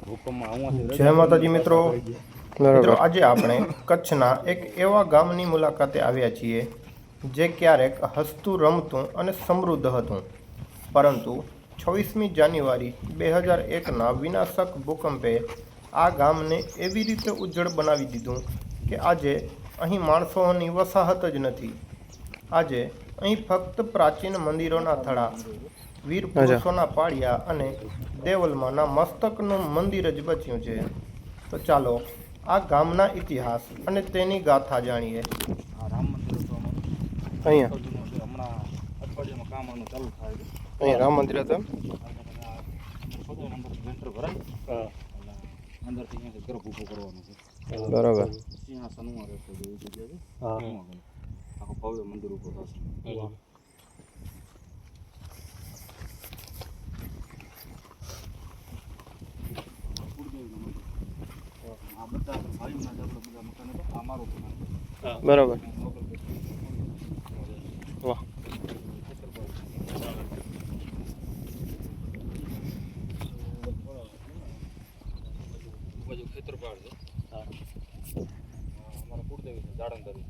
જય માતાજી મિત્રો. મિત્રો આજે આપણે કચ્છના એક એવા ગામની મુલાકાતે આવ્યા છીએ જે ક્યારેક હસતું રમતું અને સમૃદ્ધ હતું, પરંતુ 26મી જાન્યુઆરી 2001ના વિનાશક ભૂકંપે આ ગામને એવી રીતે ઉજ્જડ બનાવી દીધું કે આજે અહીં માણસોની વસાહત જ નથી. આજે અહીં ફક્ત પ્રાચીન મંદિરોના થડા, વીર પુરુષોના પાળિયા અને દેવલમાના મસ્તકનું મંદિર જ બચ્યું છે. તો ચાલો આ ગામના ઇતિહાસ અને તેની ગાથા જાણીએ. અહીંયા રામ મંદિર હતું. બરાબર. ભવ્ય મંદિર ઉપર બરાબર. વાહ. ખેતરપાડ છે. અમારા કુળદેવી છે જાડંગરી.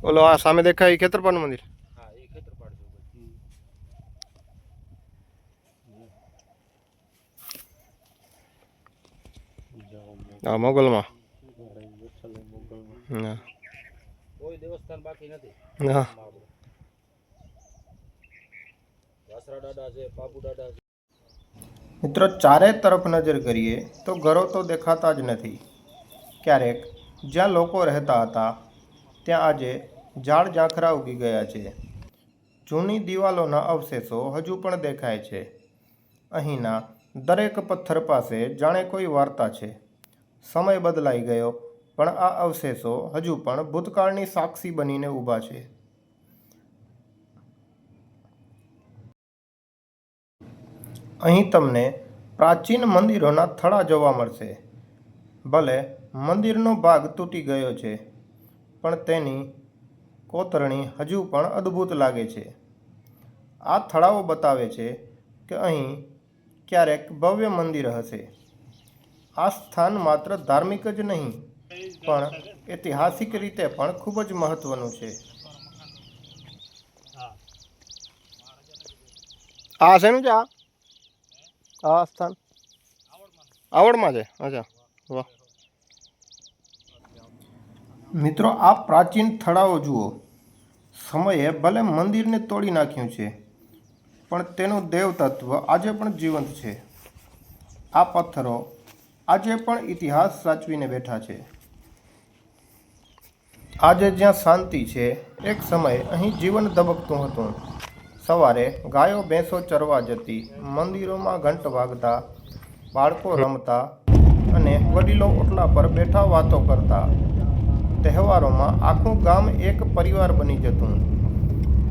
ઓલો આ સામે દેખાય ખેતરપાડનું મંદિર. હા, એ ખેતરપાડ છે. હા, મોગલમાં. કોઈ દેવસ્થાન બાકી નથી. હા. વાસરા દાદા છે, બાપુ દાદા છે. મિત્રો, ચારે તરફ નજર કરીએ તો ઘરો તો દેખાતા જ નથી. ક્યારેક જ્યાં લોકો રહેતા હતા ત્યાં આજે ઝાડ ઝાંખરા ઉગી ગયા છે. જૂની દિવાલોના અવશેષો હજુ પણ દેખાય છે. અહીંના દરેક પથ્થર પાસે જાણે કોઈ વાર્તા છે. સમય બદલાઈ ગયો, પણ આ અવશેષો હજુ પણ ભૂતકાળની સાક્ષી બનીને ઊભા છે. અહીં તમને પ્રાચીન મંદિરોના થડા જોવા મળશે. ભલે મંદિરનો ભાગ તૂટી ગયો છે, પણ તેની કોતરણી હજુ પણ અદ્ભુત લાગે છે. આ થડાઓ બતાવે છે કે અહીં ક્યારેક ભવ્ય મંદિર હશે. આ સ્થાન માત્ર ધાર્મિક જ નહીં, પણ ઐતિહાસિક રીતે પણ ખૂબ જ મહત્વનું છે. આ શેનું છે? આ સ્થાન આવડમાં છે. અચ્છા, વાહ. મિત્રો, આ પ્રાચીન થડાઓ જુઓ. સમયે ભલે મંદિરને તોડી નાખ્યું છે, પણ તેનું દેવતત્વ આજે પણ જીવંત છે. આ પથ્થરો આજે પણ ઇતિહાસ સાચવીને બેઠા છે. આજે જ્યાં શાંતિ છે, એક સમય અહીં જીવન ધબકતું હતું. સવારે ગાયો ભેંસો ચરવા જતી, મંદિરોમાં ઘંટ વાગતા, બાળકો રમતા અને વડીલો ઓટલા પર બેઠા વાતો કરતા. તહેવારોમાં આખું ગામ એક પરિવાર બની જતું.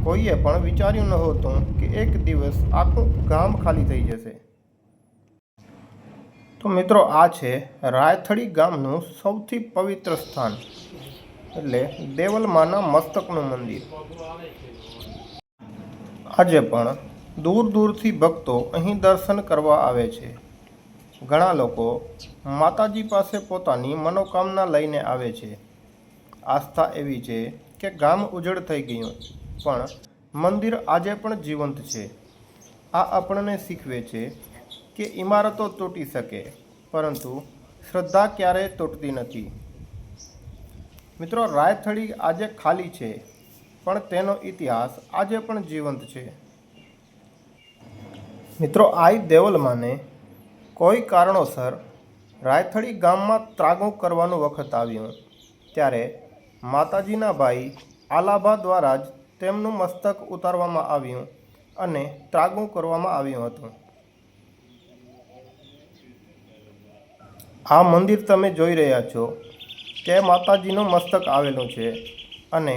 કોઈએ પણ વિચાર્યું નહોતું કે એક દિવસ આખું ગામ ખાલી થઈ જશે. તો મિત્રો, આ છે રાયથડી ગામનું સૌથી પવિત્ર સ્થાન, એટલે દેવલમાના મસ્તકનું મંદિર. આજે પણ દૂર દૂરથી ભક્તો અહીં દર્શન કરવા આવે છે. ઘણા લોકો માતાજી પાસે પોતાની મનોકામના લઈને આવે છે. આસ્થા એવી છે કે ગામ ઉજળ થઈ ગયું, પણ મંદિર આજે પણ જીવંત છે. આ આપણને શીખવે છે કે ઇમારતો તૂટી શકે, પરંતુ શ્રદ્ધા ક્યારેય તૂટતી નથી. મિત્રો, રાયથડી આજે ખાલી છે, પણ તેનો ઇતિહાસ આજે પણ જીવંત છે. મિત્રો, આઈ દેવલમાને કોઈ કારણોસર રાયથડી ગામમાં ત્રાગું કરવાનું વખત આવ્યું, ત્યારે માતાજીના ભાઈ આલાભા દ્વારા જ તેમનું મસ્તક ઉતારવામાં આવ્યું અને ત્રાગું કરવામાં આવ્યું હતું. આ મંદિર તમે જોઈ રહ્યા છો તે માતાજીનું મસ્તક આવેલું છે, અને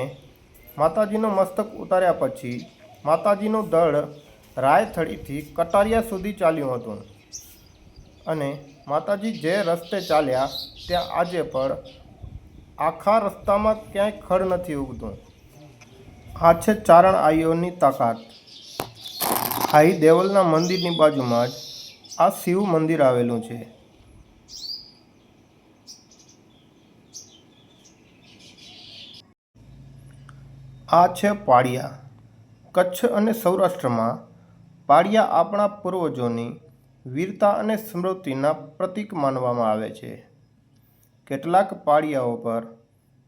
માતાજીનું મસ્તક ઉતાર્યા પછી માતાજીનું દળ રાયથડીથી કટારિયા સુધી ચાલ્યું હતું, અને માતાજી જે રસ્તે ચાલ્યા ત્યાં આજે પણ આખા રસ્તામાં ક્યાંય ખડ નથી ઉગતું. આ છે ચારણ આઈઓની તાકાત. આઈ દેવલના મંદિરની બાજુમાં જ આ શિવ મંદિર આવેલું છે. આ છે પાળિયા. કચ્છ અને સૌરાષ્ટ્રમાં પાળિયા આપણા પૂર્વજોની વીરતા અને સ્મૃતિના પ્રતીક માનવામાં આવે છે. કેટલાક પાળિયાઓ પર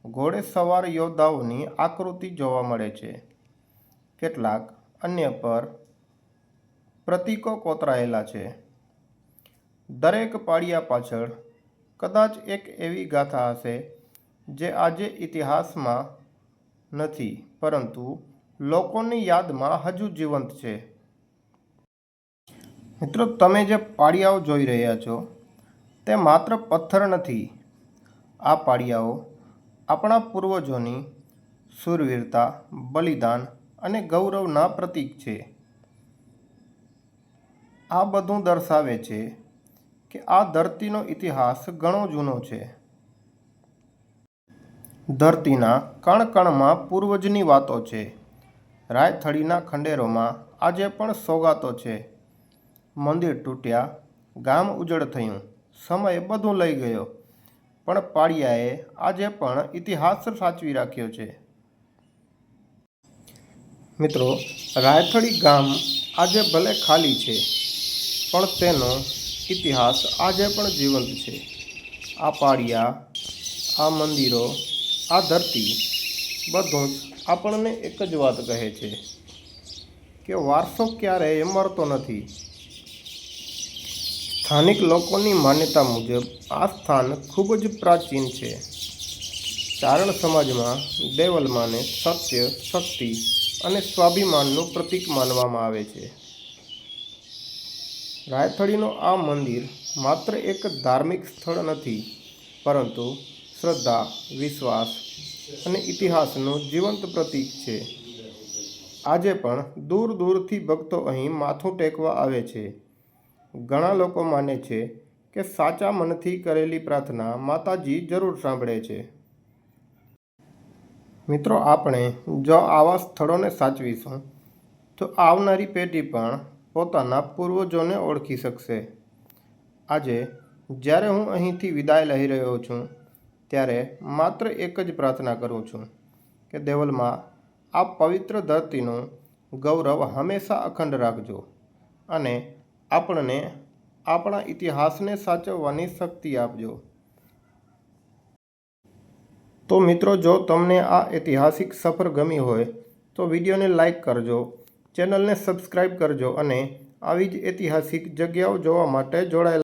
ઘોડેસવાર યોદ્ધાઓની આકૃતિ જોવા મળે છે. કેટલાક અન્ય પર પ્રતીકો કોતરાયેલા છે. દરેક પાળિયા પાછળ કદાચ એક એવી ગાથા હશે જે આજે ઇતિહાસમાં નથી, પરંતુ લોકોની યાદમાં હજુ જીવંત છે. મિત્રો, તમે જે પાળિયાઓ જોઈ રહ્યા છો તે માત્ર પથ્થર નથી. આ પાળિયાઓ આપણા પૂર્વજોની શૂરવીરતા, બલિદાન અને ગૌરવના પ્રતીક છે. આ બધું દર્શાવે છે કે આ ધરતીનો ઇતિહાસ ઘણો જૂનો છે. ધરતીના કણ-કણમાં પૂર્વજની વાતો છે. રાયથળીના ખંડેરોમાં આજે પણ સોગાતો છે. મંદિર તૂટ્યા, ગામ ઉજ્જડ થયું, સમય બધું લઈ ગયો, પણ પાળિયાએ આજે પણ ઇતિહાસ સાચવી રાખ્યો છે. મિત્રો, રાયથળી ગામ આજે ભલે ખાલી છે, પણ તેનો ઇતિહાસ આજે પણ જીવંત છે. આ પાળિયા, આ મંદિરો, આ ધરતી, બધું જ આપણને એક જ વાત કહે છે કે વારસો ક્યારેય મરતો નથી. સ્થાનિક લોકોની માન્યતા મુજબ આ સ્થાન ખૂબ જ પ્રાચીન છે. ચારણ સમાજમાં દેવલમાને સત્ય, શક્તિ અને સ્વાભિમાનનું પ્રતીક માનવામાં આવે છે. રાયથળીનું આ મંદિર માત્ર એક ધાર્મિક સ્થળ નથી, પરંતુ શ્રદ્ધા, વિશ્વાસ અને ઇતિહાસનું જીવંત પ્રતીક છે. આજે પણ દૂર દૂરથી ભક્તો અહીં માથું ટેકવા આવે છે. ઘણા લોકો માને છે કે સાચા મનથી કરેલી પ્રાર્થના માતાજી જરૂર સાંભળે છે. મિત્રો, આપણે જો આવા સ્થળોને સાચવીશું તો આવનારી પેઢી પણ પોતાના પૂર્વજોને ઓળખી શકશે. આજે જ્યારે હું અહીંથી વિદાય લઈ રહ્યો છું, ત્યારે માત્ર એક જ પ્રાર્થના કરું છું કે દેવલમાં આ પવિત્ર ધરતીનું ગૌરવ હંમેશા અખંડ રાખજો અને આપણને આપણા ઇતિહાસને સાચવવાની શક્તિ આપજો. તો મિત્રો, જો તમને આ ઐતિહાસિક સફર ગમી હોય તો વિડીયોને લાઈક કરજો, ચેનલને સબસ્ક્રાઈબ કરજો અને આવી જ ઐતિહાસિક જગ્યાઓ જોવા માટે જોડાયેલા